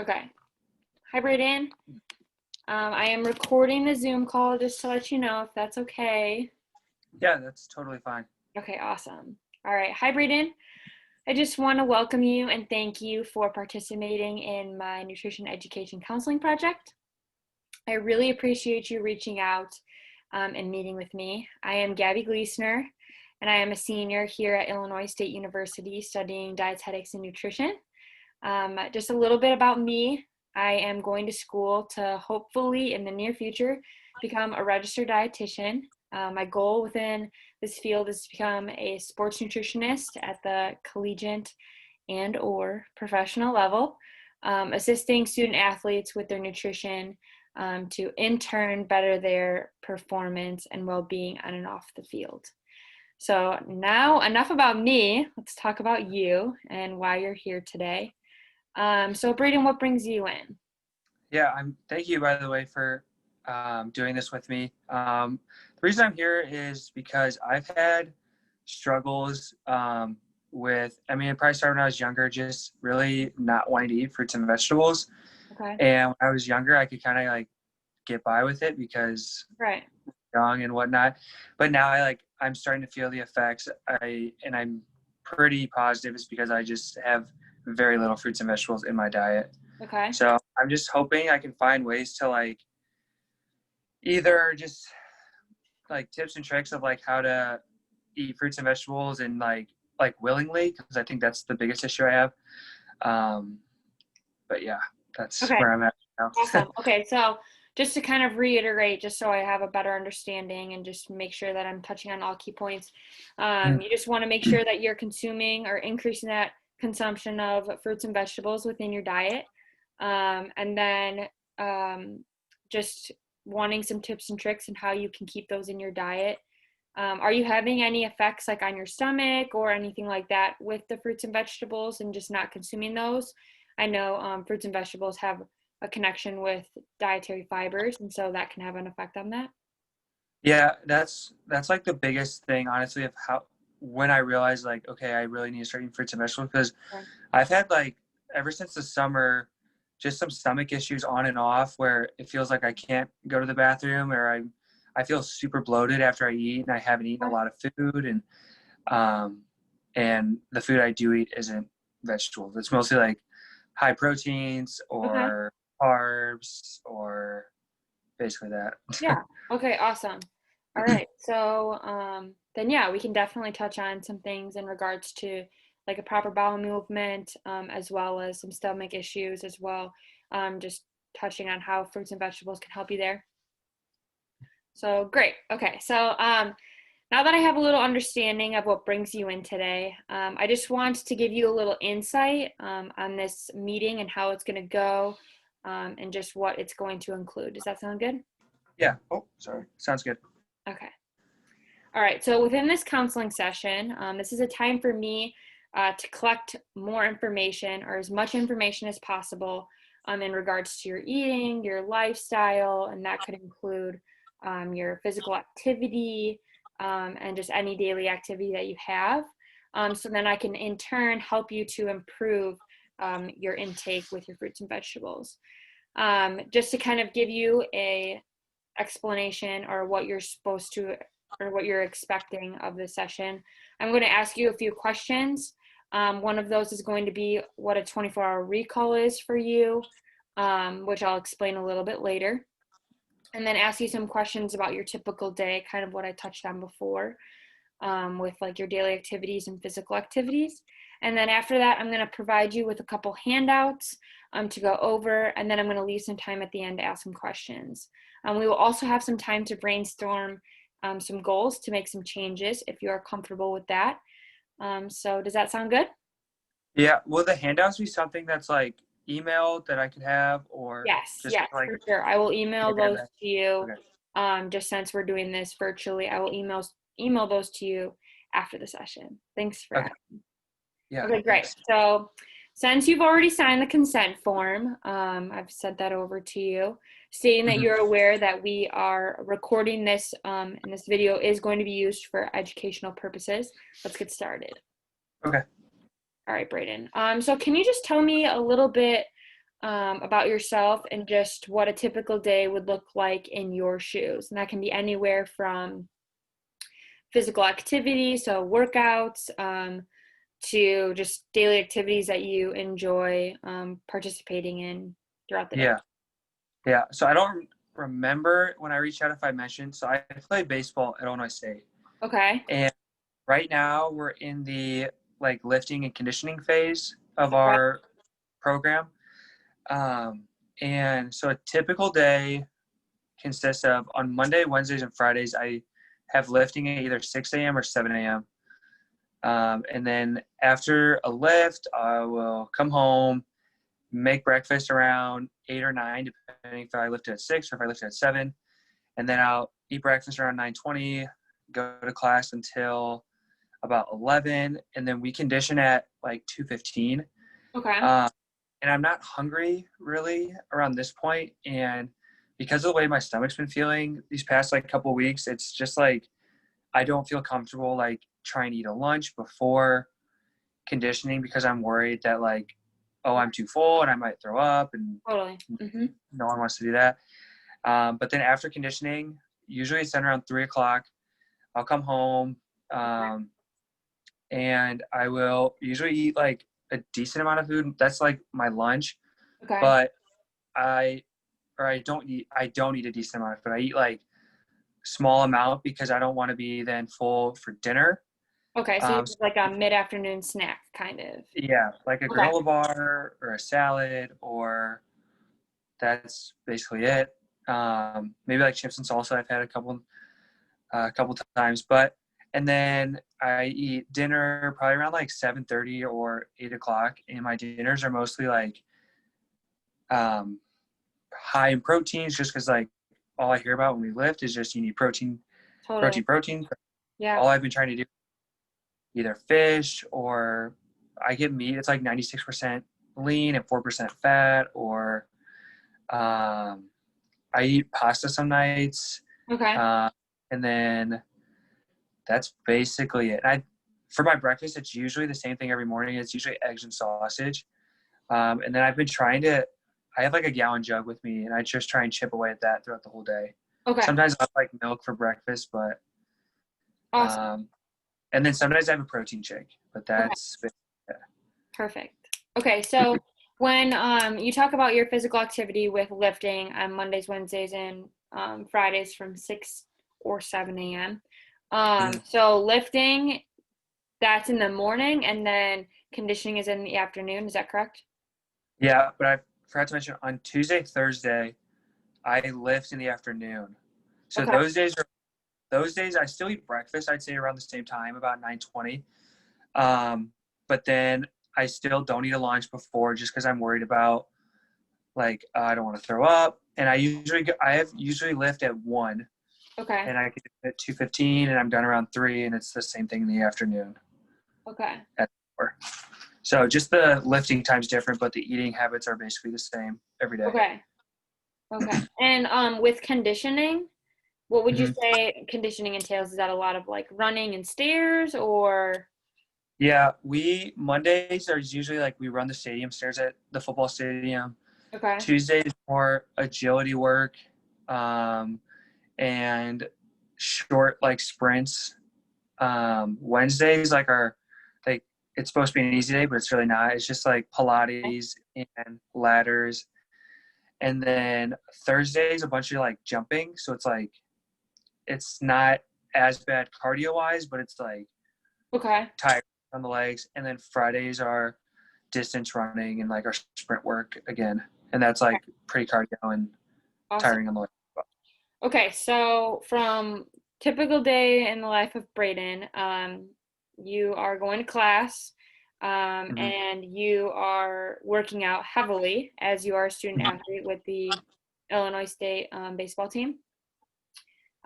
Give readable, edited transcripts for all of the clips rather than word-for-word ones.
Okay. Hi, Brayden. I am recording the Zoom call just to let you know if that's okay. Yeah, that's totally fine. Okay, awesome. All right. Hi, Brayden. I just want to welcome you and thank you for participating in my nutrition education counseling project. I really appreciate you reaching out and meeting with me. I am Gabby Gleesner, and I am a senior here at Illinois State University studying dietetics and nutrition. Just a little bit about me. I am going to school to hopefully in the near future become a registered dietitian. My goal within this field is to become a sports nutritionist at the collegiate and or professional level, assisting student athletes with their nutrition to in turn better their performance and well-being on and off the field. So now enough about me. Let's talk about you and why you're here today. So Braden, what brings you in? Yeah, thank you, by the way, for doing this with me. The reason I'm here is because I've had struggles it probably started when I was younger, just really not wanting to eat fruits and vegetables. Okay. And when I was younger, I could kind of like get by with it because Right. young and whatnot. But now I'm starting to feel the effects. I'm pretty positive it's because I just have very little fruits and vegetables in my diet. Okay. So I'm just hoping I can find ways to either just tips and tricks of how to eat fruits and vegetables and willingly, because I think that's the biggest issue I have. But yeah, that's Okay. where I'm at now. Awesome. Okay. So just to kind of reiterate, just so I have a better understanding and just make sure that I'm touching on all key points, you just want to make sure that you're consuming or increasing that consumption of fruits and vegetables within your diet. And then just wanting some tips and tricks and how you can keep those in your diet. Are you having any effects like on your stomach or anything like that with the fruits and vegetables and just not consuming those? I know fruits and vegetables have a connection with dietary fibers, and so that can have an effect on that. Yeah, that's like the biggest thing, honestly, of how when I realized okay, I really need to start eating fruits and vegetables, because Okay. I've had ever since the summer just some stomach issues on and off where it feels like I can't go to the bathroom, or I feel super bloated after I eat and I haven't eaten a lot of food, um and the food I do eat isn't vegetables. It's mostly high proteins Okay. or carbs or basically that. Yeah. Okay. Awesome. All right. So then, yeah, we can definitely touch on some things in regards to like a proper bowel movement, as well as some stomach issues as well. Just touching on how fruits and vegetables can help you there. So great. Okay. So now that I have a little understanding of what brings you in today, I just want to give you a little insight on this meeting and how it's going to go, and just what it's going to include. Does that sound good? Yeah. Oh, sorry. Sounds good. Okay. All right. So within this counseling session, this is a time for me to collect more information or as much information as possible in regards to your eating, your lifestyle, and that could include your physical activity and just any daily activity that you have. So then I can in turn help you to improve your intake with your fruits and vegetables. Just to kind of give you a explanation or what you're supposed to or what you're expecting of the session, I'm going to ask you a few questions. One of those is going to be what a 24-hour recall is for you, which I'll explain a little bit later. And then ask you some questions about your typical day, kind of what I touched on before, with like your daily activities and physical activities. And then after that, I'm going to provide you with a couple handouts to go over, and then I'm going to leave some time at the end to ask some questions. We will also have some time to brainstorm some goals to make some changes if you are comfortable with that. So does that sound good? Yeah. Will the handouts be something that's emailed that I could have, or Yes, just yes, for sure. I will email okay, those to you. okay. Just since we're doing this virtually, I will email those to you after the session. Thanks for Okay. asking. Yeah. Okay, great. Thanks. So since you've already signed the consent form, I've sent that over to you, stating that Hmm. you're aware that we are recording this, and this video is going to be used for educational purposes. Let's get started. Okay. All right, Brayden. So can you just tell me a little bit about yourself and just what a typical day would look like in your shoes. And that can be anywhere from physical activity, so workouts, to just daily activities that you enjoy participating in throughout the day. Yeah. Yeah. So I don't remember when I reached out if I mentioned. So I played baseball at Illinois State. Okay. And right now we're in the like lifting and conditioning phase of Okay. our program. And so a typical day consists of on Monday, Wednesdays, and Fridays, I have lifting at either 6 a.m. or 7 a.m. And then after a lift, I will come home, make breakfast around 8 or 9, depending if I lifted at 6 or if I lifted at 7. And then I'll eat breakfast around 9:20, go to class until about 11, and then we condition at like 2:15. Okay. And I'm not hungry really around this point, and because of the way my stomach's been feeling these past like couple of weeks, it's just like I don't feel comfortable like trying to eat a lunch before conditioning because I'm worried that like, oh, I'm too full and I might throw up, and Totally. Mm-hmm. no one wants to do that. But then after conditioning, usually it's done around 3 o'clock. I'll come home, and I will usually eat like a decent amount of food. That's like my lunch, Okay. but I don't eat a decent amount of food. I eat like small amount because I don't want to be then full for dinner. Okay. So So it's like a mid-afternoon snack, kind of. yeah, like a Okay. granola bar or a salad, or that's basically it. Maybe like chips and salsa. I've had a couple times, but and then I eat dinner probably around like 7:30 or 8 o'clock, and my dinners are mostly like high in proteins, just because like all I hear about when we lift is just you need protein, Totally. protein, protein. Yeah. All I've been trying to do either fish or I get meat. It's like 96% lean and 4% fat, or I eat pasta some nights, Okay. uh, and then that's basically it. For my breakfast, it's usually the same thing every morning. It's usually eggs and sausage, and then I've been trying to. I have like a gallon jug with me, and I just try and chip away at that throughout the whole day. Okay. Sometimes I like milk for breakfast, but Awesome. and then sometimes I have a protein shake. But Okay. that's yeah. Perfect. Okay. So when you talk about your physical activity with lifting on Mondays, Wednesdays, and Fridays from 6 or 7 a.m. Mhm. So lifting, that's in the morning, and then conditioning is in the afternoon. Is that correct? Yeah, but I forgot to mention on Tuesday, Thursday, I lift in the afternoon. So Okay. those days I still eat breakfast. I'd say around the same time, about 9:20. But then I still don't eat a lunch before, just because I'm worried about like I don't want to throw up. And I have usually lift at 1, Okay. and I get at 2:15, and I'm done around 3, and it's the same thing in the afternoon Okay. at 4. So just the lifting time's different, but the eating habits are basically the same every day. Okay. Okay. And with conditioning, what would you Mm-hmm. say conditioning entails? Is that a lot of like running and stairs or? Yeah, Mondays are usually like we run the stadium stairs at the football stadium. Okay. Tuesday is more agility work, and short like sprints. Wednesdays like it's supposed to be an easy day, but it's really not. It's just like Pilates and ladders, and then Thursdays a bunch of like jumping. So it's not as bad cardio wise, but it's like Okay. tired on the legs. And then Fridays are distance running and like our sprint work again, and that's like pretty cardio and Awesome. tiring on the legs. Okay. So from typical day in the life of Braden, you are going to class, Mm-hmm. and you are working out heavily as you are a student athlete with the Illinois State baseball team.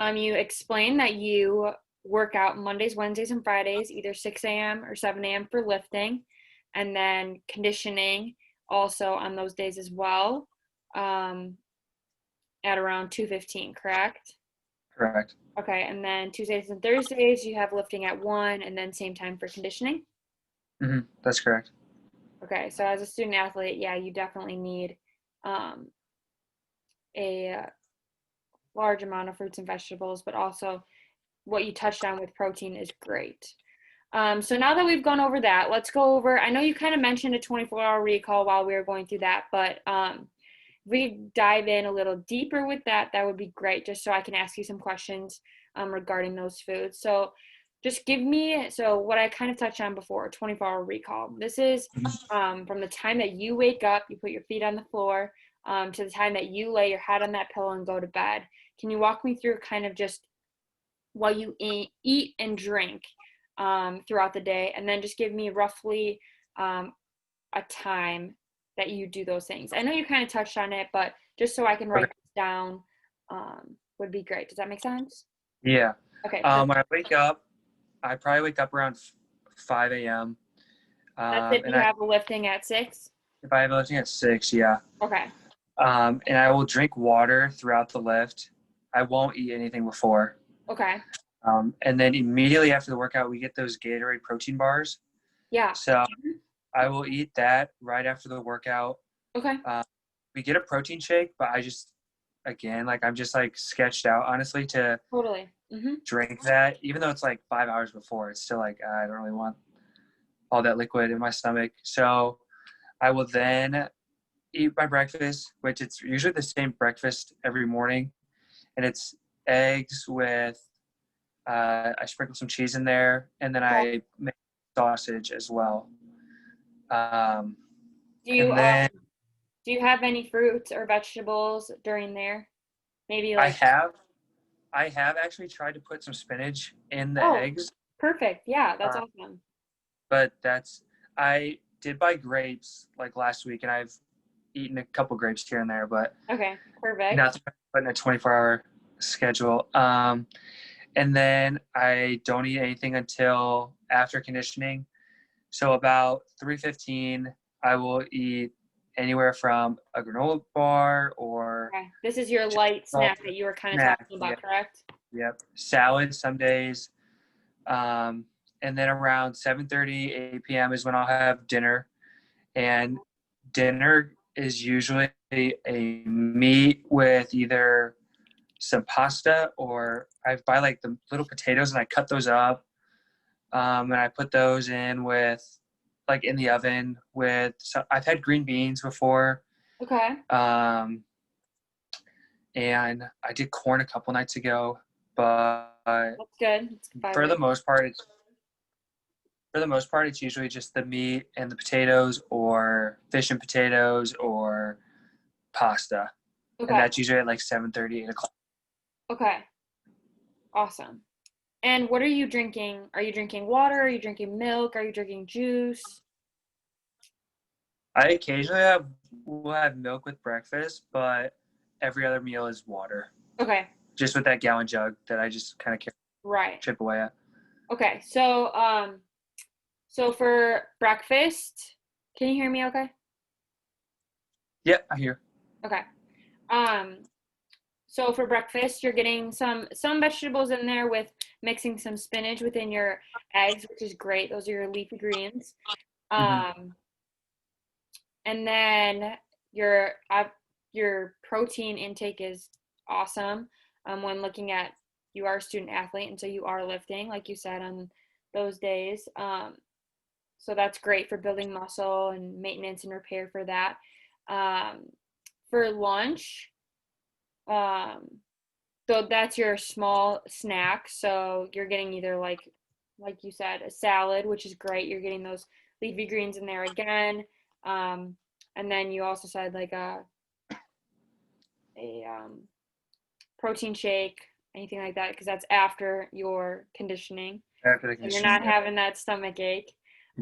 You explain that you work out Mondays, Wednesdays, and Fridays, either 6 a.m. or 7 a.m. for lifting, and then conditioning also on those days as well, at around 2:15, correct? Correct. Okay, and then Tuesdays and Thursdays you have lifting at 1, and then same time for conditioning. Mm-hmm. That's correct. Okay, so as a student athlete, yeah, you definitely need um, a large amount of fruits and vegetables, but also what you touched on with protein is great. So now that we've gone over that, let's go over. I know you kind of mentioned a 24-hour recall while we were going through that, but if we dive in a little deeper with that, that would be great, just so I can ask you some questions regarding those foods. So just give me, so what I kind of touched on before, 24-hour recall. This is from the time that you wake up, you put your feet on the floor, to the time that you lay your head on that pillow and go to bed. Can you walk me through kind of just what you eat and drink throughout the day, and then just give me roughly a time that you do those things? I know you kind of touched on it, but just so I can write Okay. this down would be great. Does that make sense? Yeah. Okay, When I wake up, I probably wake up around 5 a.m. that's if And you have a lifting at 6. if I have lifting at 6, yeah. Okay. And I will drink water throughout the lift. I won't eat anything before. Okay. And then immediately after the workout, we get those Gatorade protein bars. Yeah. So I will eat that right after the workout. Okay. We get a protein shake, but again, like I'm just like sketched out, honestly, to Totally. drink that. Even though it's like 5 hours before, it's still like, I don't really want all that liquid in my stomach. So I will then eat my breakfast, which it's usually the same breakfast every morning. And it's eggs with, I sprinkle some cheese in there, and then Okay. I make sausage as well. Um, Do you and then do you have any fruits or vegetables during there? Maybe I like, have I have actually tried to put some spinach in the oh, eggs, perfect. Yeah, that's uh, awesome. but I did buy grapes like last week, and I've eaten a couple grapes here and there, but Okay, perfect. not put in a 24-hour schedule. And then I don't eat anything until after conditioning. So about 3:15, I will eat anywhere from a granola bar or Okay. This is your just light a snack that you were kind of snack. talking about, Yep, correct? yep. Salad some days. Um, and then around 7:30, 8 p.m. is when I'll have dinner. And dinner is usually a meat with either some pasta, or I buy like the little potatoes and I cut those up. And I put those in with like in the oven with, so I've had green beans before. Okay. Um, and I did corn a couple nights ago, but That's good. It's for fiber. the most part, it's usually just the meat and the potatoes, or fish and potatoes, or pasta. And Okay. that's usually at like 7:30, 8 o'clock. Okay. Awesome. And what are you drinking? Are you drinking water? Are you drinking milk? Are you drinking juice? I occasionally will have milk with breakfast, but every other meal is water. Okay. Just with that gallon jug that I just kind of Right. chip away at. Okay. So for breakfast, can you hear me okay? Yeah, I hear. Okay. Um, so for breakfast, you're getting some vegetables in there with mixing some spinach within your eggs, which is great. Those are your leafy greens. Hmm. Um, and then your your protein intake is awesome. When looking at, you are a student athlete, and so you are lifting, like you said, on those days. So that's great for building muscle and maintenance and repair for that. Um, for lunch, um, so that's your small snack. So you're getting either like you said, a salad, which is great. You're getting those leafy greens in there again. Um, and then you also said like a protein shake, anything like that, because that's after your conditioning. After the So you're conditioning, not yeah. having that stomach ache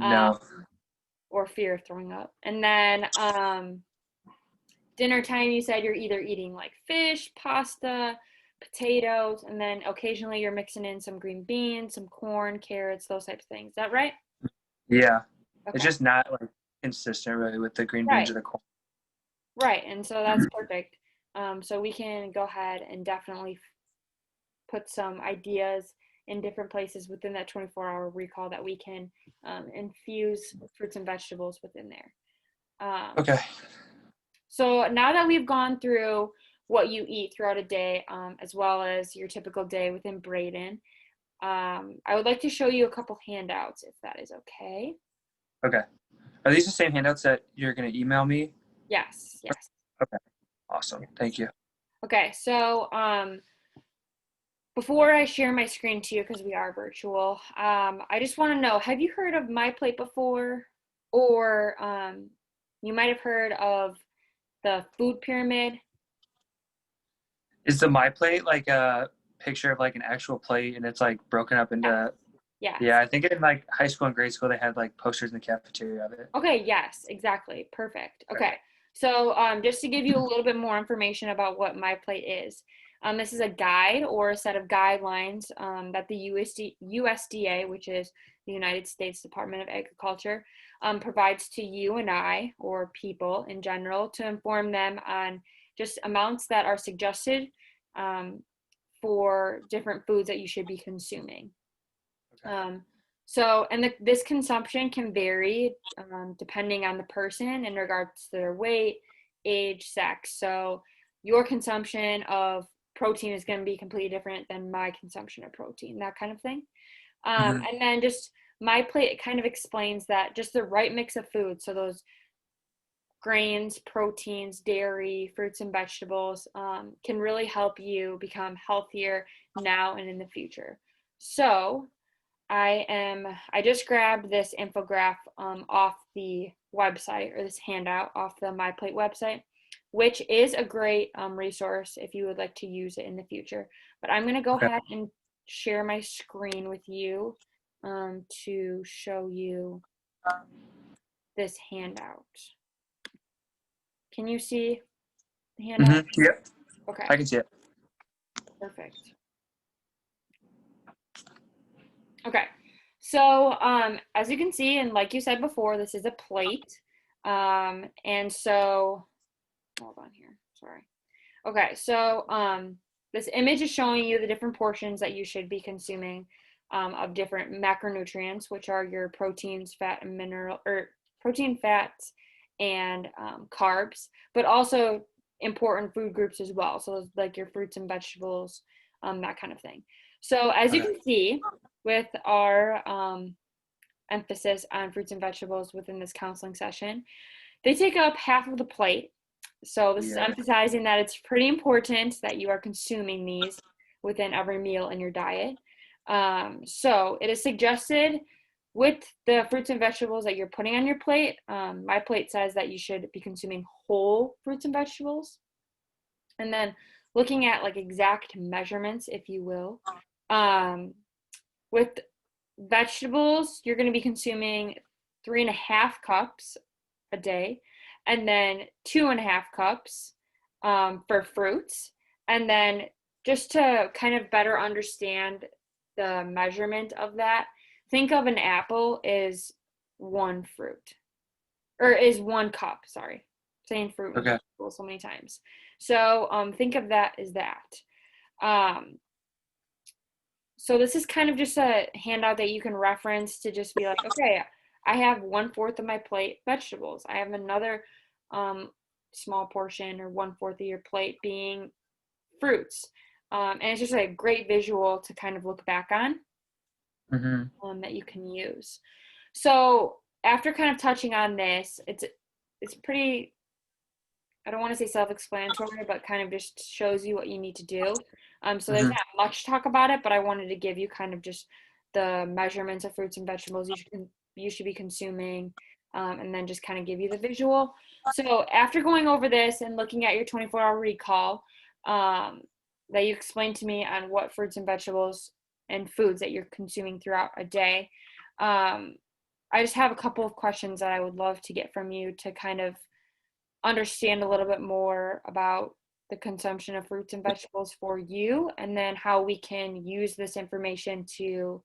um, No. or fear of throwing up. And then dinner time, you said you're either eating like fish, pasta, potatoes, and then occasionally you're mixing in some green beans, some corn, carrots, those types of things. Is that right? Yeah. It's Okay. just not like consistent really with the green beans Right. or the corn. Right. And so that's perfect. So we can go ahead and definitely put some ideas in different places within that 24-hour recall that we can infuse fruits and vegetables within there. Okay. So now that we've gone through what you eat throughout a day, as well as your typical day within Braden, I would like to show you a couple handouts, if that is okay. Okay. Are these the same handouts that you're going to email me? Yes, yes. Okay. Awesome. Thank you. Okay, so before I share my screen to you, because we are virtual, I just want to know, have you heard of MyPlate before? Or you might have heard of the food pyramid? Is the My Plate like a picture of like an actual plate and it's like broken up into? Yes. Yeah, I think in like high school and grade school they had like posters in the cafeteria of it. Okay, yes, exactly. Perfect. Okay. So just to give you a little bit more information about what MyPlate is, this is a guide or a set of guidelines that the USDA, which is the United States Department of Agriculture, provides to you and I, or people in general, to inform them on just amounts that are suggested for different foods that you should be consuming. Okay. This consumption can vary depending on the person in regards to their weight, age, sex. So your consumption of protein is going to be completely different than my consumption of protein, that kind of thing. Mhm. And then just MyPlate, it kind of explains that just the right mix of food, so those grains, proteins, dairy, fruits, and vegetables can really help you become healthier now and in the future. So I just grabbed this infograph off the website, or this handout off the MyPlate website, which is a great resource if you would like to use it in the future. But I'm going to go Okay. ahead and share my screen with you to show you this handout. Can you see the handout? Yep. Okay, I can see it. perfect. Okay, so as you can see, and like you said before, this is a plate. And so, hold on here, sorry. Okay, so this image is showing you the different portions that you should be consuming of different macronutrients, which are your proteins, fat, and protein, fats, and carbs, but also important food groups as well. So like your fruits and vegetables, that kind of thing. So as you Okay. can see, with our emphasis on fruits and vegetables within this counseling session, they take up half of the plate. So this is Yeah. emphasizing that it's pretty important that you are consuming these within every meal in your diet. So it is suggested with the fruits and vegetables that you're putting on your plate. MyPlate says that you should be consuming whole fruits and vegetables. And then looking at like exact measurements, if you will, with vegetables, you're going to be consuming 3.5 cups a day, and then 2.5 cups for fruits. And then just to kind of better understand the measurement of that, think of an apple is one fruit, or is 1 cup, sorry. Saying fruit and Okay. vegetables so many times. So think of that as that. Um, so this is kind of just a handout that you can reference to just be like, okay, I have 1/4 of my plate vegetables. I have another small portion, or 1/4 of your plate being fruits. And it's just a great visual to kind of look back on Mm-hmm. that you can use. So after kind of touching on this, it's pretty, I don't want to say self-explanatory, but kind of just shows you what you need to do. So there's Mm-hmm. not much talk about it, but I wanted to give you kind of just the measurements of fruits and vegetables you should be consuming, and then just kind of give you the visual. So after going over this and looking at your 24-hour recall, that you explained to me on what fruits and vegetables and foods that you're consuming throughout a day, I just have a couple of questions that I would love to get from you to kind of understand a little bit more about the consumption of fruits and vegetables for you, and then how we can use this information to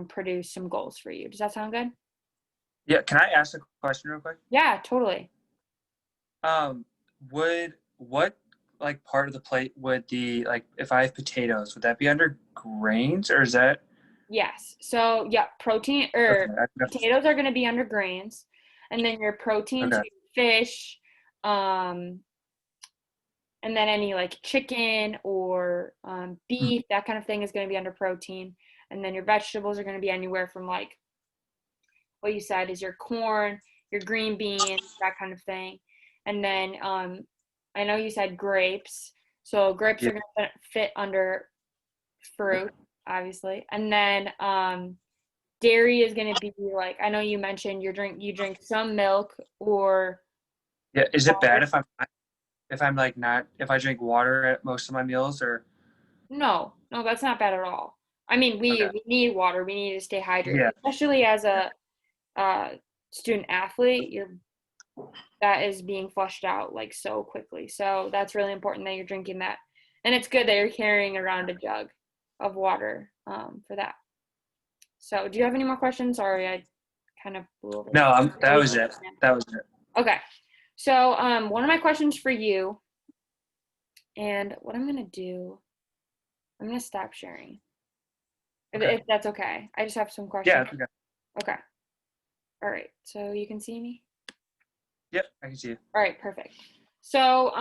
produce some goals for you. Does that sound good? Yeah. Can I ask a question real quick? Yeah, totally. Um, would what like part of the plate would the like if I have potatoes, would that be under grains, or is that Yes. So yeah, protein or okay? potatoes are going to be under grains, and then your protein, so Okay. your fish, um, and then any like chicken or Mm. beef, that kind of thing is going to be under protein, and then your vegetables are going to be anywhere from like what you said is your corn, your green beans, that kind of thing, and then I know you said grapes, so grapes Yeah. are going to fit under fruit, obviously, and then dairy is going to be like I know you mentioned you drink some milk or Yeah. Is it water. bad if I'm like not if I drink water at most of my meals or No, no, that's not bad at all. I mean, okay? we need water. We need to stay hydrated, Yeah. especially as a student athlete. That is being flushed out like so quickly. So that's really important that you're drinking that, and it's good that you're carrying around a jug of water for that. So, do you have any more questions? Sorry, I kind of blew over No, that. that was it. That was it. Okay. So, one of my questions for you, and what I'm gonna do, I'm gonna stop sharing, Okay. if that's okay. I just have some Yeah. questions. Okay. Okay. All right. So you can see me. Yep. I can see you. All right. Perfect. So,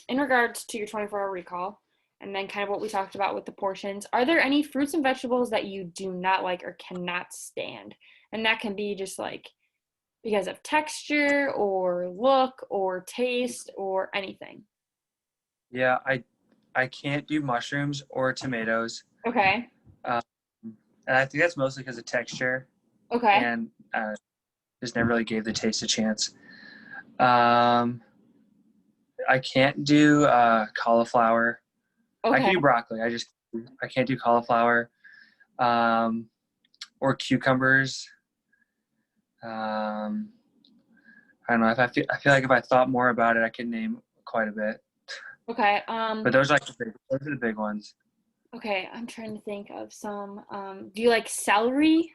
in regards to your 24-hour recall, and then kind of what we talked about with the portions, are there any fruits and vegetables that you do not like or cannot stand? And that can be just like because of texture or look or taste or anything. Yeah. I can't do mushrooms or tomatoes. Okay. Um, and I think that's mostly because of texture, Okay. and just never really gave the taste a chance. Um, I can't do cauliflower. I Okay. can do broccoli. I can't do cauliflower um, or cucumbers. Um, I don't know if I feel like if I thought more about it, I could name quite a bit. Okay. But those are like those are the big ones. Okay. I'm trying to think of some. Do you like celery?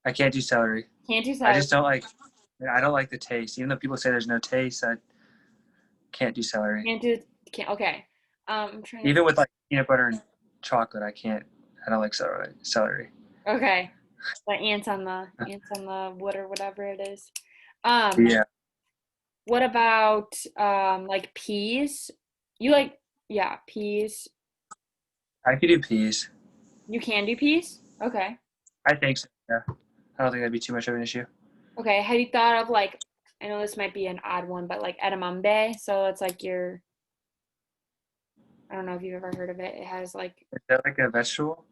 I can't do celery. Can't do I celery. just don't like. I don't like the taste. Even though people say there's no taste, I can't do celery. Can't do. Can't. Okay. I'm trying to Even think. with like peanut butter and chocolate, I can't. I don't like celery. Okay. The ants on the wood or whatever it is. Um, Yeah, what about like peas? You like yeah, peas. I could do peas. You can do peas? Okay. I think so. Yeah, I don't think that'd be too much of an issue. Okay. Have you thought of like I know this might be an odd one, but like edamame. So it's like your I don't know if you've ever heard of it. It has like Is that like a vegetable?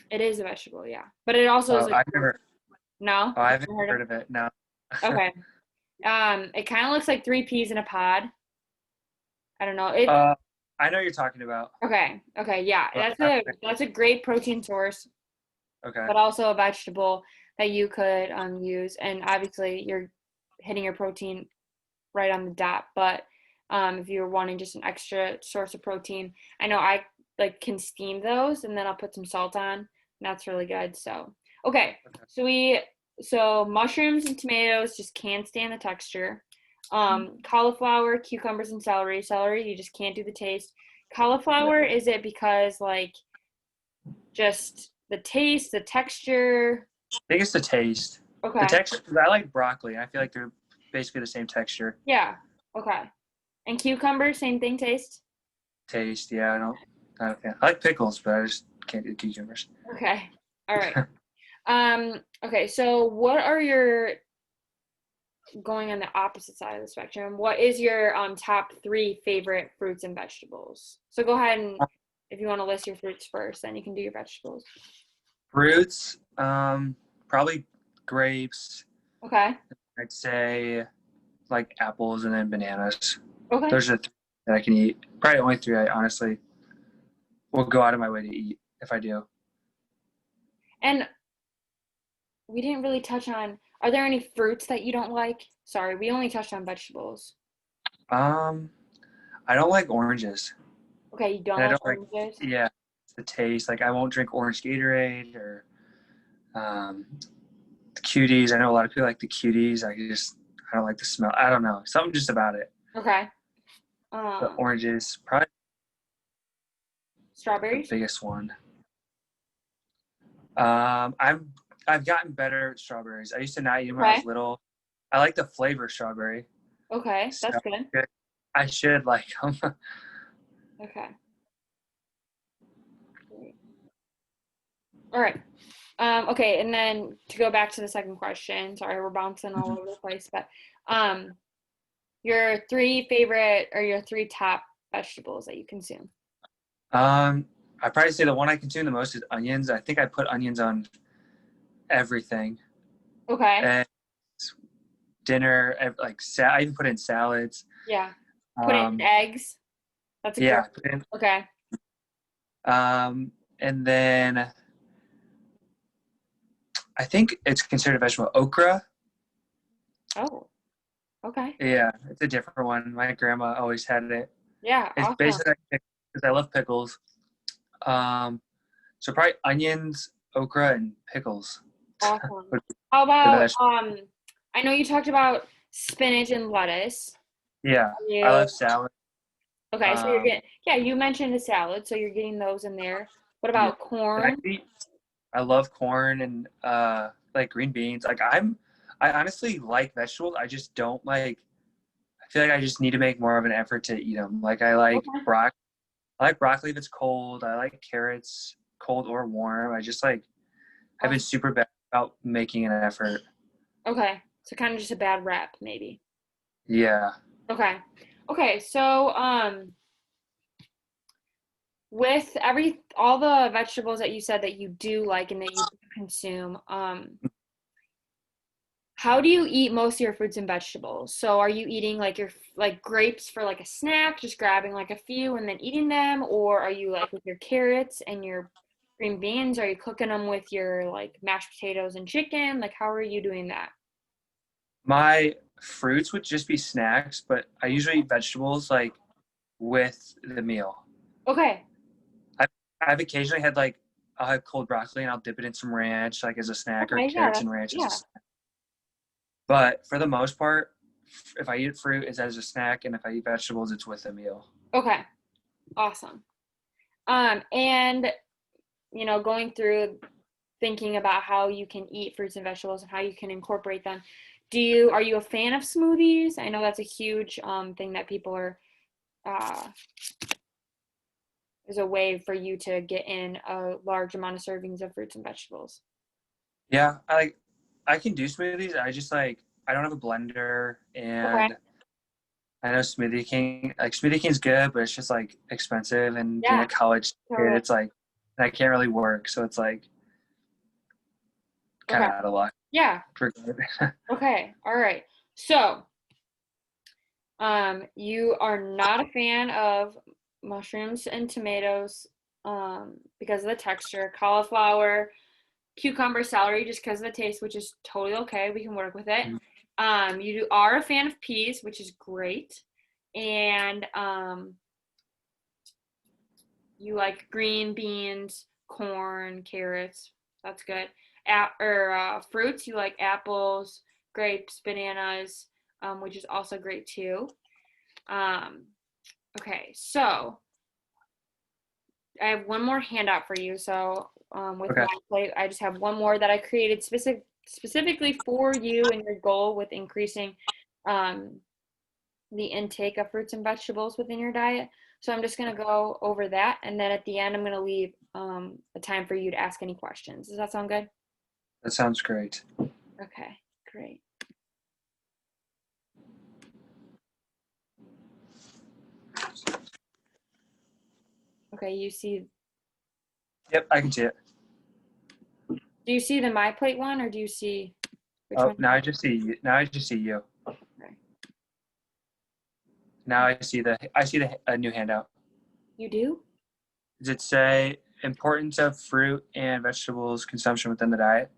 it is a vegetable, yeah. But it also is like I've never. no? Oh, I haven't Never heard of heard of it. No. Okay. It kind of looks like three peas in a pod. I don't know. It uh, I know you're talking about. okay. Okay, yeah. But I That's a great protein source, okay. but also a vegetable that you could use. And obviously you're hitting your protein right on the dot. But if you're wanting just an extra source of protein, I know I like can steam those and then I'll put some salt on. And that's really good. So okay. Okay. So mushrooms and tomatoes just can't stand the texture. Cauliflower, cucumbers, and celery. Celery, you just can't do the taste. Yeah. Cauliflower, is it because like just the taste, the texture? I think it's the taste. The Okay. texture. 'Cause I like broccoli. I feel like they're basically the same texture. Yeah. Okay. And cucumber, same thing, taste? Taste. Yeah, I don't. I like pickles, but I just can't do cucumbers. Okay. All right. Okay, so what are your going on the opposite side of the spectrum? What is your top three favorite fruits and vegetables? So go ahead and if you want to list your fruits first, then you can do your vegetables. Fruits. Probably grapes. Okay. I'd say like apples and then bananas. Okay. Those are the three that I can eat. Probably only three I honestly will go out of my way to eat if I do. And we didn't really touch on, are there any fruits that you don't like? Sorry, we only touched on vegetables. Um, I don't like oranges. Okay, you don't And I like don't like, oranges? yeah, the taste. Like I won't drink orange Gatorade or um, the cuties. I know a lot of people like the cuties. I don't like the smell. I don't know. Something just about it. Okay. The Um, oranges, probably. Strawberries? biggest one. I've gotten better at strawberries. I used to not eat them when I Okay. was little. I like the flavor strawberry. Okay, So that's good. I should like them. Okay. Great. All right. Okay, and then to go back to the second question, sorry, we're bouncing all over the place, but um, your three favorite or your three top vegetables that you consume. I probably say the one I consume the most is onions. I think I put onions on everything. Okay. And dinner, I even put in salads. Yeah. Put in Um, eggs. That's a good. yeah. Okay. And then I think it's considered a vegetable. Okra. Oh, okay. Yeah, it's a different one. My grandma always had it. Yeah, It's awesome. basically because I love pickles. Um, so probably onions, okra, and pickles. Awesome. would be How the about vegetable. I know you talked about spinach and lettuce. Yeah, Are I you love salad. okay, so you're Um, getting yeah, you mentioned a salad, so you're getting those in there. What yeah, about and corn? I love corn and like green beans. I honestly like vegetables. I just don't like. I feel like I just need to make more of an effort to eat them. Like I like Okay. broccoli. I like broccoli if it's cold. I like carrots, cold or warm. I just like I've been Awesome. super bad about making an effort. Okay. So kind of just a bad rep, maybe. Yeah. Okay. Okay, so with all the vegetables that you said that you do like and that you consume, how do you eat most of your fruits and vegetables? So are you eating like your like grapes for like a snack, just grabbing like a few and then eating them, or are you like with your carrots and your green beans, are you cooking them with your like mashed potatoes and chicken? Like how are you doing that? My fruits would just be snacks, but I usually eat vegetables like with the meal. Okay. I, I've occasionally had like I'll have cold broccoli and I'll dip it in some ranch like as a snack or Okay, yeah, carrots and ranch as a yeah. snack. But for the most part, if I eat fruit, it's as a snack, and if I eat vegetables, it's with a meal. Okay. Awesome. And going through thinking about how you can eat fruits and vegetables and how you can incorporate them. Are you a fan of smoothies? I know that's a huge thing that people are uh, is a way for you to get in a large amount of servings of fruits and vegetables. Yeah, I can do smoothies. I just I don't have a blender, Okay. and I know Smoothie King's good, but it's just like expensive. And being Yeah, a college kid, totally. it's like I can't really work, so it's like kind Okay. of out of luck Yeah. for good. Okay. All right. So, you are not a fan of mushrooms and tomatoes, because of the texture, cauliflower, cucumber, celery, just because of the taste, which is totally okay. We can work with it. You are a fan of peas, which is great, and you like green beans, corn, carrots. That's good. Fruits, you like apples, grapes, bananas, which is also great too. Um, okay, so I have one more handout for you. So with Okay, my plate, I just have one more that I created specifically for you and your goal with increasing um, the intake of fruits and vegetables within your diet. So I'm just going to go over that. And then at the end, I'm going to leave a time for you to ask any questions. Does that sound good? that sounds great. Okay, great. Okay, Yep, I can see it. do you see the My Plate one or do you see which Oh, one? now I just see you. Now I just see you. Okay. Now I see the a new handout. You do? Does it say importance of fruit and vegetables consumption within the diet?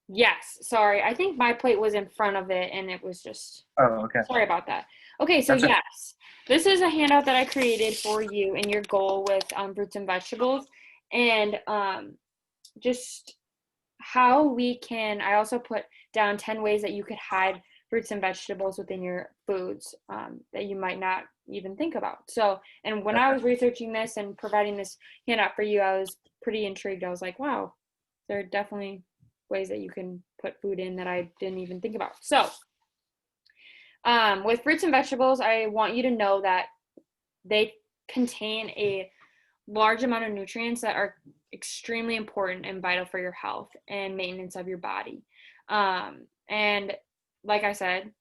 Yes, sorry. I think My Plate was in front of it and it was just Oh, okay. sorry about that. Okay, so That's okay. yes, this is a handout that I created for you and your goal with fruits and vegetables, and just how we can. I also put down 10 ways that you could hide fruits and vegetables within your foods that you might not even think about. So, and when I was researching this and providing this handout for you, I was pretty intrigued. I was like, wow, there are definitely ways that you can put food in that I didn't even think about. So, with fruits and vegetables, I want you to know that they contain a large amount of nutrients that are extremely important and vital for your health and maintenance of your body. And like I said,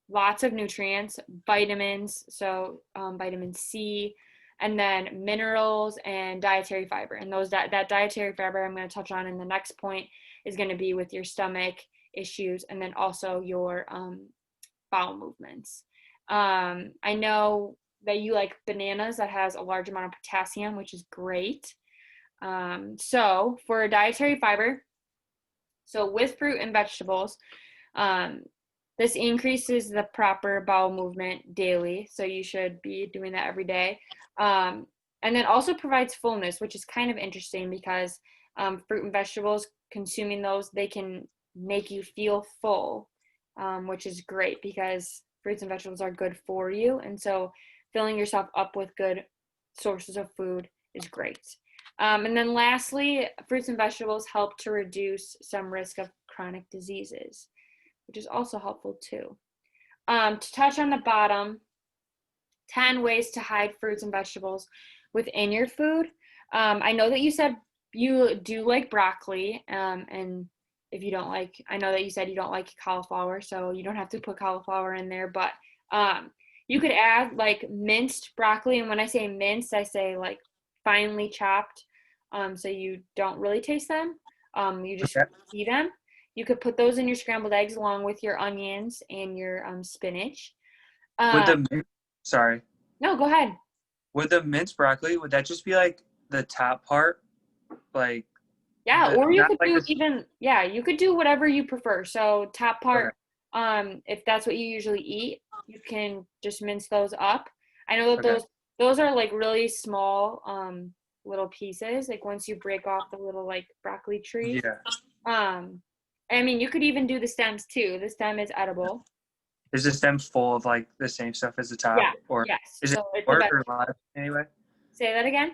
lots of nutrients, vitamins, so vitamin C, and then minerals and dietary fiber. And that dietary fiber I'm going to touch on in the next point is going to be with your stomach issues and then also your bowel movements. I know that you like bananas that has a large amount of potassium, which is great. So for dietary fiber, so with fruit and vegetables, this increases the proper bowel movement daily. So you should be doing that every day. And then also provides fullness, which is kind of interesting because fruit and vegetables, consuming those, they can make you feel full, which is great because fruits and vegetables are good for you. And so filling yourself up with good sources of food is great. And then lastly, fruits and vegetables help to reduce some risk of chronic diseases, which is also helpful too. To touch on the bottom, 10 ways to hide fruits and vegetables within your food. I know that you said you do like broccoli, and if you don't like, I know that you said you don't like cauliflower, so you don't have to put cauliflower in there, but you could add like minced broccoli, and when I say minced, I say like finely chopped, so you don't really taste them. You just see them. You could put those in your scrambled eggs along with your onions and your spinach. With sorry. No, go ahead. With the minced broccoli, would that just be like the top part? Like Yeah, or you could like do you could do whatever you prefer. So top part, if that's what you usually eat, you can just mince those up. I know that those are like really small little pieces. Like once you break off the little like broccoli trees. Yeah. I mean, you could even do the stems too. The stem is edible. Is the stem full of like the same stuff as the top? Yeah. Or yes. is it So it's more or less anyway? Say that again.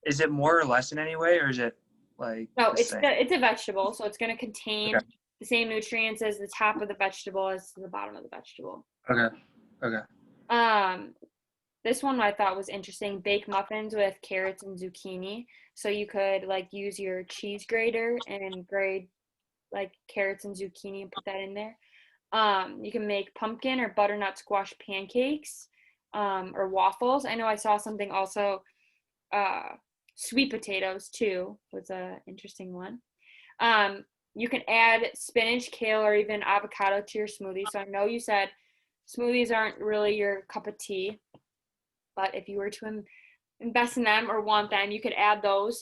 Is it more or less in any way, or is it like No, the same? it's a vegetable, so it's going to contain the same nutrients as the top of the vegetable as the bottom of the vegetable. Okay. This one I thought was interesting. Baked muffins with carrots and zucchini. So you could like use your cheese grater and grate like carrots and zucchini and put that in there. You can make pumpkin or butternut squash pancakes, or waffles. I know I saw something also. Sweet potatoes too was a interesting one. You can add spinach, kale, or even avocado to your smoothie. So I know you said smoothies aren't really your cup of tea, but if you were to invest in them or want them, you could add those.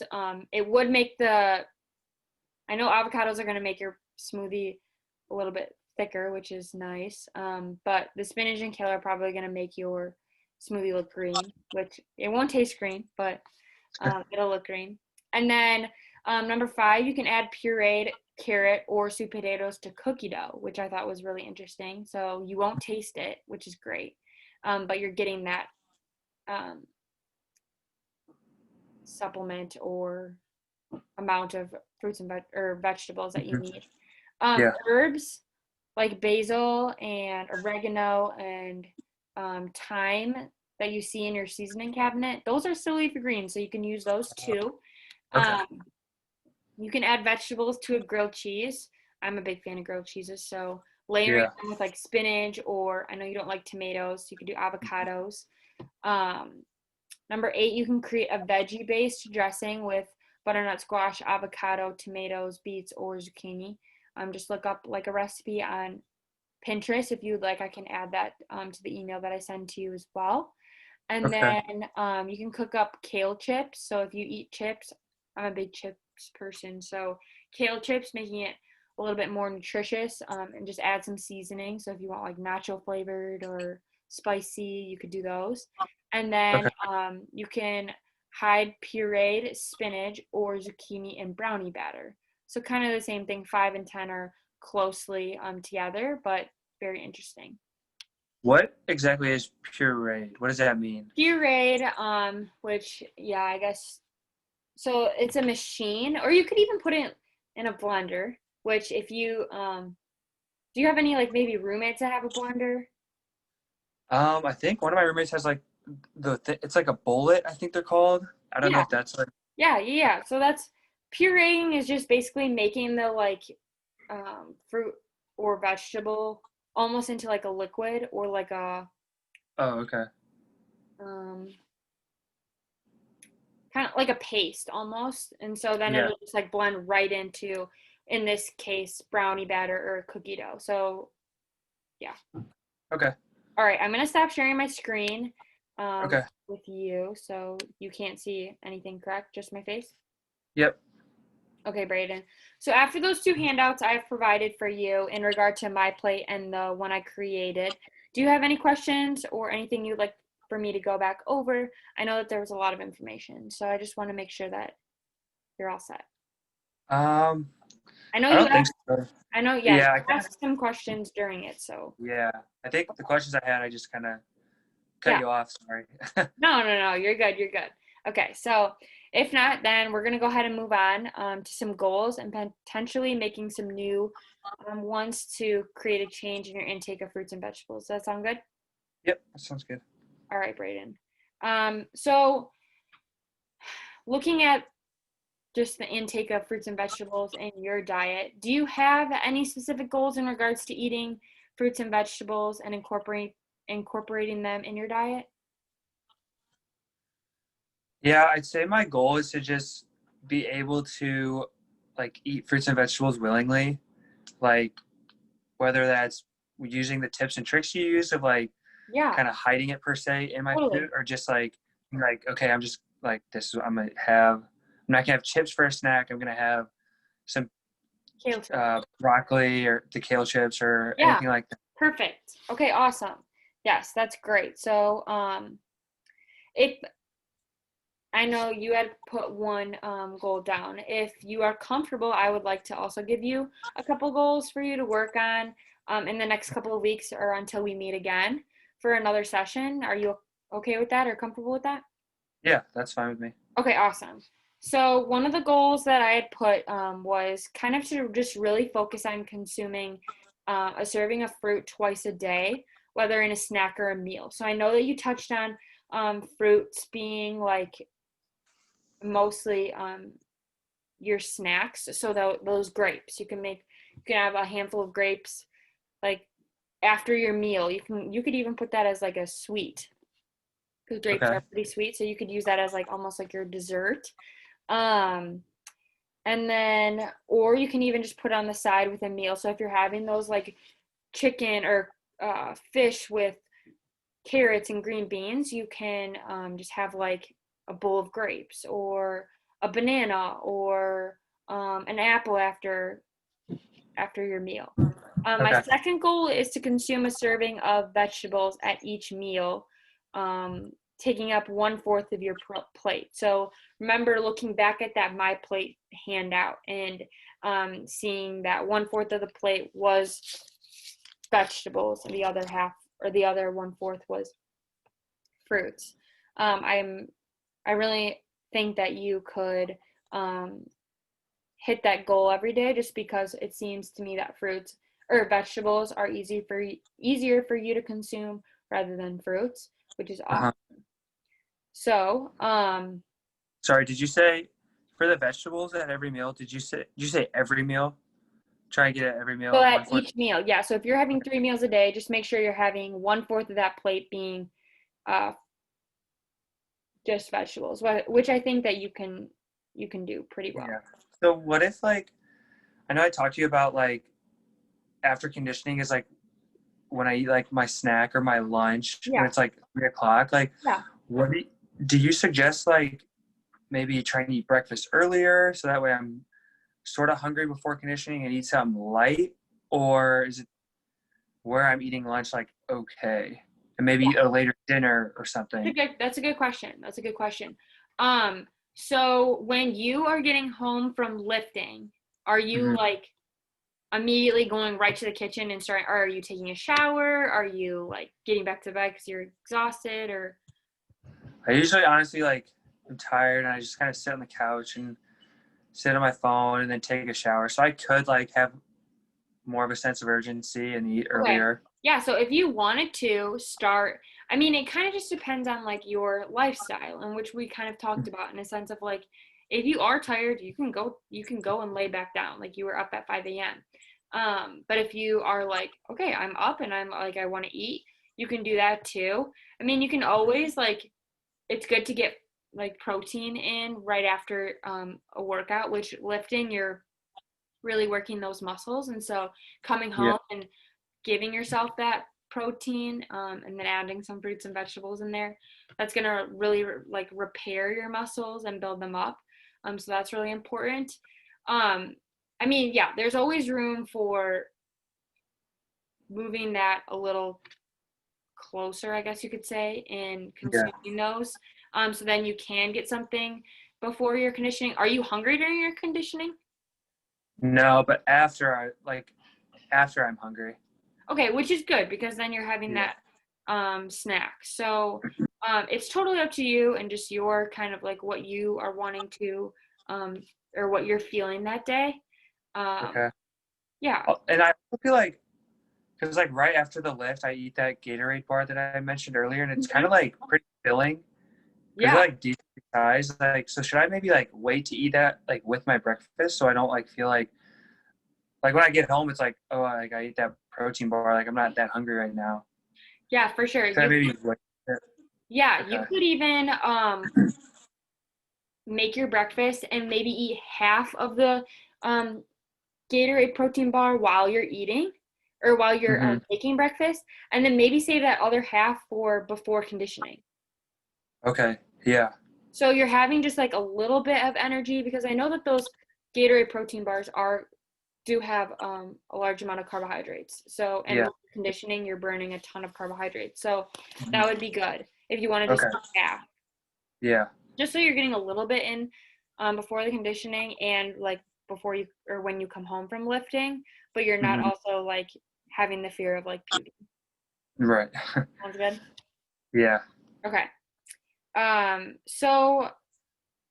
It would make I know avocados are going to make your smoothie a little bit thicker, which is nice. But the spinach and kale are probably going to make your smoothie look green, which it won't taste green, but it'll look green. And then number 5, you can add pureed carrot or sweet potatoes to cookie dough, which I thought was really interesting. So you won't taste it, which is great, but you're getting that supplement or amount of fruits and vegetables that you need. Herbs like basil and oregano and thyme that you see in your seasoning cabinet, those are still leafy green, so you can use those too. You can add vegetables to a grilled cheese. I'm a big fan of grilled cheeses, so layering them with like spinach, or I know you don't like tomatoes, so you could do avocados. Number 8, you can create a veggie-based dressing with butternut squash, avocado, tomatoes, beets, or zucchini. Just look up like a recipe on Pinterest. If you'd like, I can add that to the email that I send to you as well. And then you can cook up kale chips. So if you eat chips, I'm a big chips person. So kale chips, making it a little bit more nutritious, and just add some seasoning. So if you want like nacho flavored or spicy, you could do those. And then you can hide pureed spinach or zucchini in brownie batter. So kind of the same thing. 5 and 10 are closely together, but very interesting. What exactly is pureed? What does that mean? Pureed, which, yeah, I guess, so it's a machine, or you could even put it in a blender, which if you, do you have any, like, maybe roommates that have a blender? I think one of my roommates has like it's like a bullet, I think they're called. I don't know Yeah, if that's like, yeah. So that's, pureeing is just basically making the, like, fruit or vegetable almost into like a liquid or like a, oh, okay. um, kind of like a paste almost. And so then Yeah. it'll just like blend right into, in this case, brownie batter or cookie dough. So yeah. Okay. All right, I'm gonna stop sharing my screen Okay. with you, so you can't see anything, correct? Just my face? Yep. Okay, Braden. So after those two handouts I've provided for you in regard to my plate and the one I created, do you have any questions or anything you'd like for me to go back over? I know that there was a lot of information, so I just want to make sure that you're all set. Um, I know I you don't think asked, so. I know, yeah, you Yeah, I kind of, asked some questions during it, so yeah. I think the questions I had, I just kind of cut yeah. you off. Sorry. No, you're good, you're good. Okay, so if not, then we're gonna go ahead and move on to some goals and potentially making some new ones to create a change in your intake of fruits and vegetables. Does that sound good? Yep, that sounds good. All right, Braden. So looking at just the intake of fruits and vegetables in your diet, do you have any specific goals in regards to eating fruits and vegetables and incorporating them in your diet? Yeah, I'd say my goal is to just be able to like eat fruits and vegetables willingly, like whether that's using the tips and tricks you use of like Yeah, kind of hiding it per se in my totally. food, or just like okay, I'm just like this is what I'm gonna have. I'm not gonna have chips for a snack. I'm gonna have some Kale chips. broccoli or the kale chips or Yeah, anything like that. perfect. Okay, awesome. Yes, that's great. So, if I know you had put one goal down, if you are comfortable, I would like to also give you a couple goals for you to work on in the next couple of weeks or until we meet again for another session. Are you okay with that or comfortable with that? Yeah, that's fine with me. Okay, awesome. So one of the goals that I had put was kind of to just really focus on consuming a serving of fruit twice a day, whether in a snack or a meal. So I know that you touched on fruits being like mostly your snacks. So those grapes, you can have a handful of grapes like after your meal. You could even put that as like a sweet because grapes Okay. are pretty sweet. So you could use that as like almost like your dessert. Um, and then, or you can even just put it on the side with a meal. So if you're having those like chicken or fish with carrots and green beans, you can just have like a bowl of grapes or a banana or an apple after your meal. My Okay. second goal is to consume a serving of vegetables at each meal, taking up 1/4 of your plate. So remember looking back at that My Plate handout and seeing that 1/4 of the plate was vegetables and the other half or the other 1/4 was fruits. I really think that you could um, hit that goal every day just because it seems to me that fruits or vegetables are easier for you to consume rather than fruits, which is awesome. Uh-huh. So, Sorry, did you say for the vegetables at every meal? Did you say every meal? Try and get it every so meal, at 1/4. each meal, yeah. So if you're having 3 meals a day, just make sure you're having 1/4 of that plate being uh, just vegetables, which I think that you can do pretty well. Yeah. So what if like I know I talked to you about like after conditioning is like when I eat like my snack or my lunch when Yeah, it's like 3 o'clock. Like, yeah. what do you suggest? Like maybe trying to eat breakfast earlier so that way I'm sort of hungry before conditioning and eat something light, or is it where I'm eating lunch like okay and maybe eat a later dinner or something? That's a good question. That's a good question. So when you are getting home from lifting, are you Hmm. like immediately going right to the kitchen and starting, or are you taking a shower? Are you like getting back to bed because you're exhausted or? I usually honestly like I'm tired and I just kind of sit on the couch and sit on my phone and then take a shower. So I could like have more of a sense of urgency and eat Okay. earlier. Yeah, so if you wanted to start, I mean, it kind of just depends on like your lifestyle and which we kind of talked about in a sense of like if you are tired, you can go and lay back down like you were up at 5 a.m. But if you are like, okay, I'm up and I'm like I want to eat, you can do that too. I mean, you can always like it's good to get like protein in right after a workout, which lifting you're really working those muscles and so coming Yeah. home and giving yourself that protein and then adding some fruits and vegetables in there that's going to really like repair your muscles and build them up so that's really important um, I mean yeah there's always room for moving that a little closer I guess you could say in Yeah. consuming those so then you can get something before your conditioning. Are you hungry during your conditioning? No, but after I'm hungry. Okay, which is good because then you're having Yeah. that snack. So it's totally up to you and just your kind of like what you are wanting to um, or what you're feeling that day. Um, Okay. yeah, And I feel like because like right after the lift, I eat that Gatorade bar that I mentioned earlier, and it's kind Mhm. of like pretty filling, pretty Yeah, like decent size. Like, so should I maybe like wait to eat that like with my breakfast so I don't like feel like when I get home, it's like, oh, like I ate that protein bar, like I'm not that hungry right now. yeah, for sure. Should I maybe wait? Yeah, you Okay. could even make your breakfast and maybe eat half of the um, Gatorade protein bar while you're eating or while you're Mm-hmm. making breakfast, and then maybe save that other half for before conditioning. Okay. Yeah. So you're having just like a little bit of energy because I know that those Gatorade protein bars are do have a large amount of carbohydrates. So and Yeah. with conditioning, you're burning a ton of carbohydrates. So Mhm. that would be good if you want to just Okay. eat half, Yeah. just so you're getting a little bit in before the conditioning and like before you or when you come home from lifting, but you're not Hmm. also like having the fear of like puking. Right. Sounds good. Yeah. Okay. So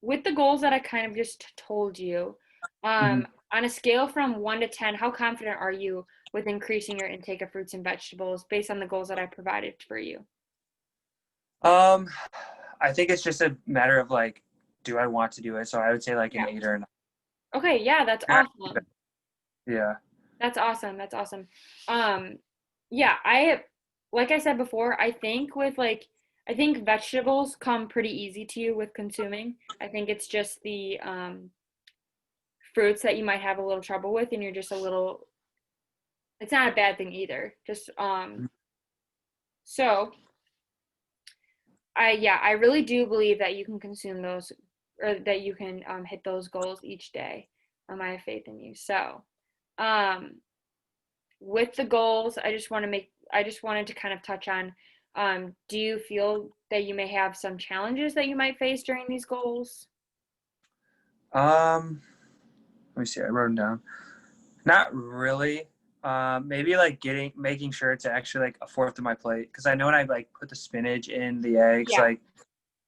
with the goals that I kind of just told you, Hmm. on a scale from 1 to 10, how confident are you with increasing your intake of fruits and vegetables based on the goals that I provided for you? Um, I think it's just a matter of like, do I want to do it? So I would say like an Yeah. 8 or a 9. Okay, yeah, that's awesome. Yeah. That's awesome. That's awesome. Um, yeah, like I said before, I think with like I think vegetables come pretty easy to you with consuming. I think it's just the fruits that you might have a little trouble with and you're just a little it's not a bad thing either. Just so I really do believe that you can consume those or that you can hit those goals each day. I have faith in you. So, um, with the goals, I just wanted to kind of touch on do you feel that you may have some challenges that you might face during these goals? Let me see. I wrote them down. Not really. Maybe like making sure it's actually like a fourth of my plate because I know when I like put the spinach in the eggs, Yeah. like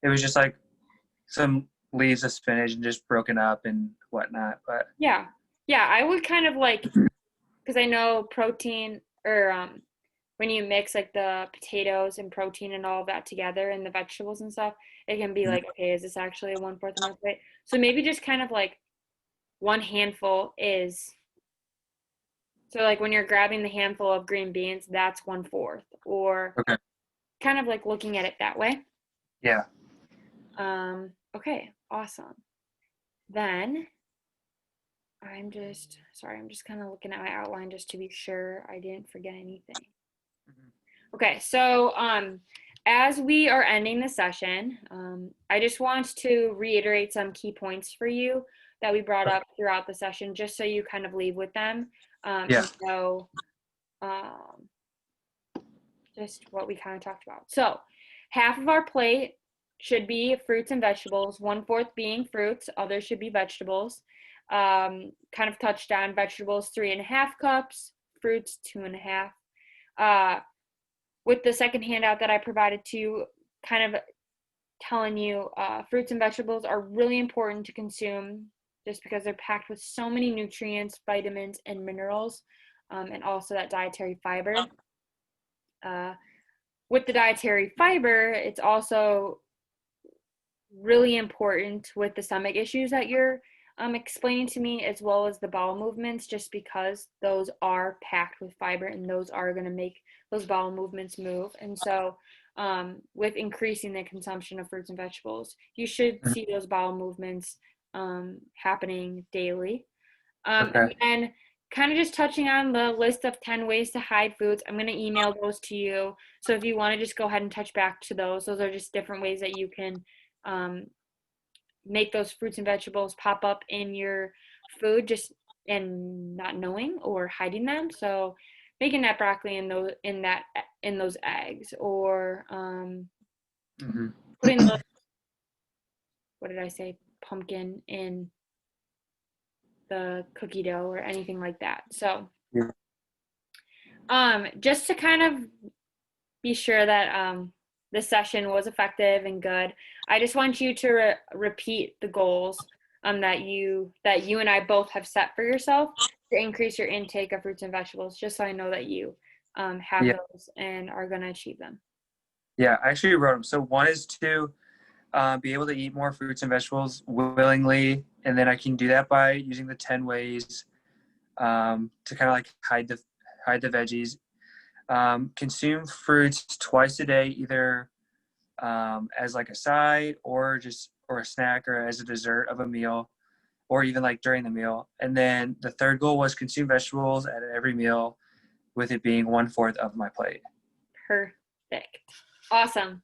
it was just like some leaves of spinach and just broken up and whatnot. But Yeah. Yeah, I would kind of like because I know protein or when you mix like the potatoes and protein and all of that together and the vegetables and stuff, it can be like, okay, is this actually a 1/4 of my plate? So maybe just kind of like one handful is so like when you're grabbing the handful of green beans, that's 1/4, or okay, kind of like looking at it that way. yeah. Okay, awesome. Then I'm just kind of looking at my outline just to be sure I didn't forget anything. Mhm. Okay, so as we are ending the session, I just want to reiterate some key points for you that we brought Okay. up throughout the session, just so you kind of leave with them Yeah. and know um, just what we kind of talked about. So, half of our plate should be fruits and vegetables, 1/4 being fruits, others should be vegetables. kind of touched on vegetables, 3.5 cups, fruits, 2.5. With the second handout that I provided to you, kind of telling you fruits and vegetables are really important to consume just because they're packed with so many nutrients, vitamins, and minerals, and also that dietary fiber. With the dietary fiber, it's also really important with the stomach issues that you're explaining to me, as well as the bowel movements, just because those are packed with fiber and those are going to make those bowel movements move. And so with increasing the consumption of fruits and vegetables, you should see those bowel movements happening daily. Okay. And kind of just touching on the list of 10 ways to hide foods, I'm going to email those to you. So if you want to just go ahead and touch back to those are just different ways that you can make those fruits and vegetables pop up in your food just and not knowing or hiding them. So making that broccoli in those eggs, or putting the, what did I say, pumpkin in the cookie dough or anything like that. So just to kind of be sure that this session was effective and good, I just want you to repeat the goals that you and I both have set for yourself to increase your intake of fruits and vegetables, just so I know that you have those and are going to achieve them. Yeah, I actually wrote them. So one is to be able to eat more fruits and vegetables willingly, and then I can do that by using the 10 ways to kind of like hide the veggies. Consume fruits twice a day, either as like a side or a snack or as a dessert of a meal, or even like during the meal. And then the third goal was consume vegetables at every meal, with it being 1/4 of my plate. Perfect. Awesome.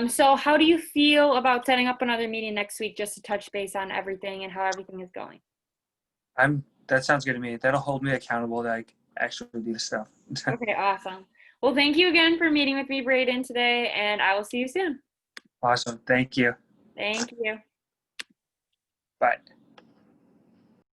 So how do you feel about setting up another meeting next week just to touch base on everything and how everything is going? That sounds good to me. That'll hold me accountable to like actually do the stuff. Okay, awesome. Well, thank you again for meeting with me, Braden, today, and I will see you soon. Awesome. Thank you. Thank you. Bye.